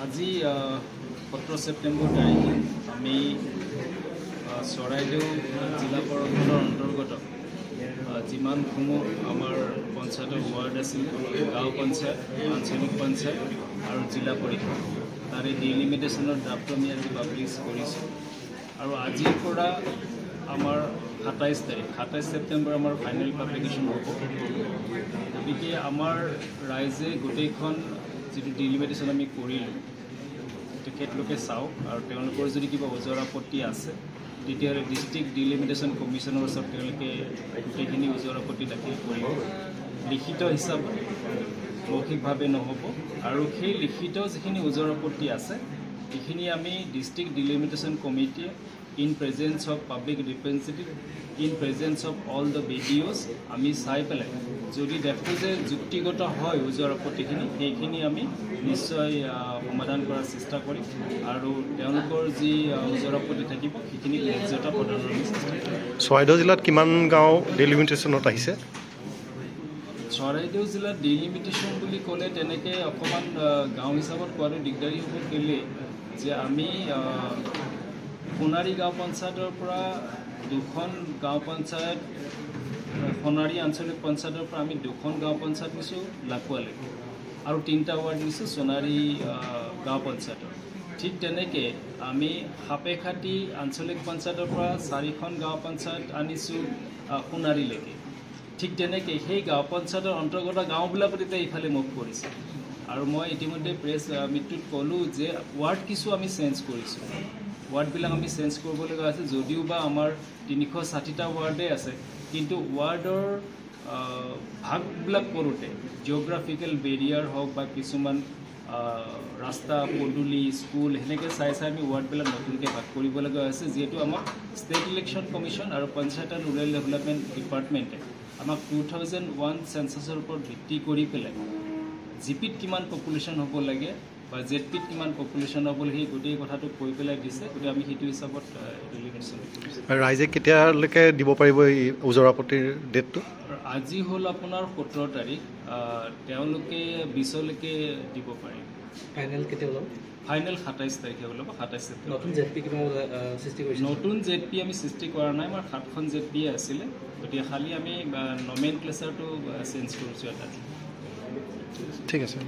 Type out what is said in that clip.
আজি 17 ছেপ্টেম্বৰ তাৰিখে আমি চৰাইদেউ জিলা পৰিষদৰ অন্তৰ্গত যিমানসমূহ আমাৰ পঞ্চায়তৰ ৱাৰ্ড আছিল, গাঁও পঞ্চায়ত, আঞ্চলিক পঞ্চায়ত আৰু জিলা পৰিষদ তাৰে ডিলিমিটেশ্যনৰ ড্ৰাফ্ট আমি আজি পাব্লিছ কৰিছোঁ। আৰু আজিৰ পৰা আমাৰ 27 ছেপ্টেম্বৰ আমাৰ ফাইনেল পাব্লিকেশ্যন হ'ব। গতিকে আমাৰ ৰাইজে গোটেইখন যিটো ডিলিমিটেশ্যন আমি কৰিলোঁ তেখেতলোকে চাওক, আৰু তেওঁলোকৰ যদি কিবা ওজৰ আপত্তি আছে তেতিয়াহ'লে ডিষ্ট্ৰিক্ট ডিলিমিটেশ্যন কমিশ্যনৰ ওচৰত তেওঁলোকে গোটেইখিনি ওজৰ আপত্তি দাখিল কৰিব। লিখিত হিচাপত মৌখিকভাৱে নহ'ব, আৰু সেই লিখিত যিখিনি ওজৰ আপত্তি আছে সেইখিনি আমি ডিষ্ট্ৰিক্ট ডিলিমিটেশ্যন কমিটিয়ে in presence of public representative, in presence of all the BDOs আমি চাই পেলাই যদি দেখোঁ যে যুক্তিগত হয় ওজৰ আপত্তিখিনি, সেইখিনি আমি নিশ্চয় সমাধান কৰাৰ চেষ্টা কৰিম, আৰু তেওঁলোকৰ যি ওজৰ আপত্তি থাকিব সেইখিনি ন্যায্যতা প্ৰদানৰ চেষ্টা কৰিম। চৰাইদেউ জিলাত কিমান গাঁও ডিলিমিটেশ্যনত আহিছে? চৰাইদেউ জিলাত ডিলিমিটেশ্যন বুলি ক'লে তেনেকৈ অকণমান গাঁও হিচাপত কোৱাটো দিগদাৰী হ'ব। কেলৈ যে আমি সোণাৰী গাঁও পঞ্চায়তৰ পৰা 2খন গাঁও পঞ্চায়ত, সোণাৰী আঞ্চলিক পঞ্চায়তৰ পৰা আমি 2খন গাঁও পঞ্চায়ত নিছোঁ লাকুৱালৈকে, আৰু 3টা ৱাৰ্ড নিছোঁ সোণাৰী গাঁও পঞ্চায়তৰ। ঠিক তেনেকৈ আমি সাপেখাতি আঞ্চলিক পঞ্চায়তৰ পৰা 4খন গাঁও পঞ্চায়ত আনিছোঁ সোণাৰীলৈকে। ঠিক তেনেকৈ সেই গাঁও পঞ্চায়তৰ অন্তৰ্গত গাঁওবিলাকত এতিয়া ইফালে মুখ কৰিছে। আৰু মই ইতিমধ্যে প্ৰেছ মিটটোত ক'লোঁ যে ৱাৰ্ড কিছু আমি চেঞ্জ কৰিছোঁ, ৱাৰ্ডবিলাক আমি চেঞ্জ কৰিবলগা আছে। যদিও বা আমাৰ 360টা ৱাৰ্ডেই আছে, কিন্তু ৱাৰ্ডৰ ভাগবিলাক কৰোঁতে জিঅ'গ্ৰাফিকেল বেৰিয়াৰ হওক বা কিছুমান ৰাস্তা পদূলি স্কুল সেনেকৈ চাই আমি ৱাৰ্ডবিলাক নতুনকৈ ভাগ কৰিবলগা হৈছে। যিহেতু আমাক ষ্টেট ইলেকশ্যন কমিশ্যন আৰু পঞ্চায়ত এণ্ড ৰুৰেল ডেভেলপমেণ্ট ডিপাৰ্টমেণ্টে আমাক 2001 চেঞ্চাছৰ ওপৰত ভিত্তি কৰি পেলাই জিপিত কিমান পপুলেশ্যন হ'ব লাগে বা জেডপিত কিমান পপুলেশ্যন হ'ব লাগে সেই গোটেই কথাটো কৈ পেলাই দিছে। গতিকে আমি সেইটো হিচাপত ডিলিমিটেশ্যন কৰিছোঁ। ৰাইজে কেতিয়ালৈকে দিব পাৰিব এই ওজৰ আপত্তিৰ ডেটটো? আজি হ'ল আপোনাৰ 17 তাৰিখ, তেওঁলোকে 20লৈকে দিব পাৰিব। ফাইনেল কেতিয়া ওলাব? ফাইনেল 27 তাৰিখে ওলাব, 27 ছেপ্টেম্বৰ। নতুন জেডপি কিবা সৃষ্টি কৰিছে? নতুন জেডপি আমি সৃষ্টি কৰা নাই, আমাৰ 7খন জেডপি আছিলে, গতিকে খালি আমি নমেনক্লেচাৰটো চেঞ্জ কৰিছোঁ এটা। ঠিক আছে।